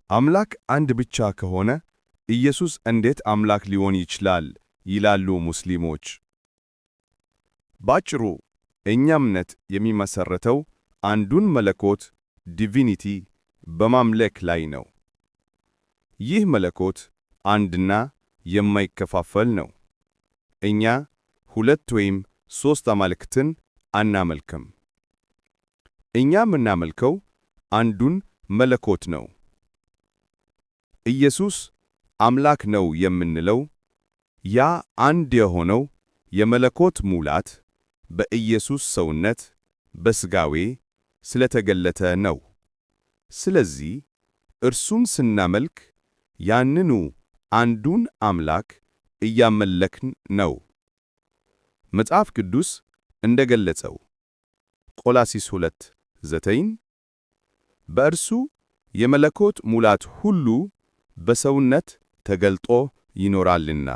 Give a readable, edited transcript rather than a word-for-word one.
አምላክ አንድ ብቻ ከሆነ ኢየሱስ እንዴት አምላክ ሊሆን ይችላል ይላሉ ሙስሊሞች። ባጭሩ የእኛ እምነት የሚመሰረተው አንዱን መለኮት ዲቪኒቲ በማምለክ ላይ ነው። ይህ መለኮት አንድና የማይከፋፈል ነው። እኛ ሁለት ወይም ሦስት አማልክትን አናመልክም። እኛ የምናመልከው አንዱን መለኮት ነው። ኢየሱስ አምላክ ነው የምንለው ያ አንድ የሆነው የመለኮት ሙላት በኢየሱስ ሰውነት በሥጋዌ ስለተገለጠ ነው። ስለዚህ እርሱን ስናመልክ ያንኑ አንዱን አምላክ እያመለክን ነው። መጽሐፍ ቅዱስ እንደገለጸው ቆላስይስ 2:9 በእርሱ የመለኮት ሙላት ሁሉ በሰውነት ተገልጦ ይኖራልና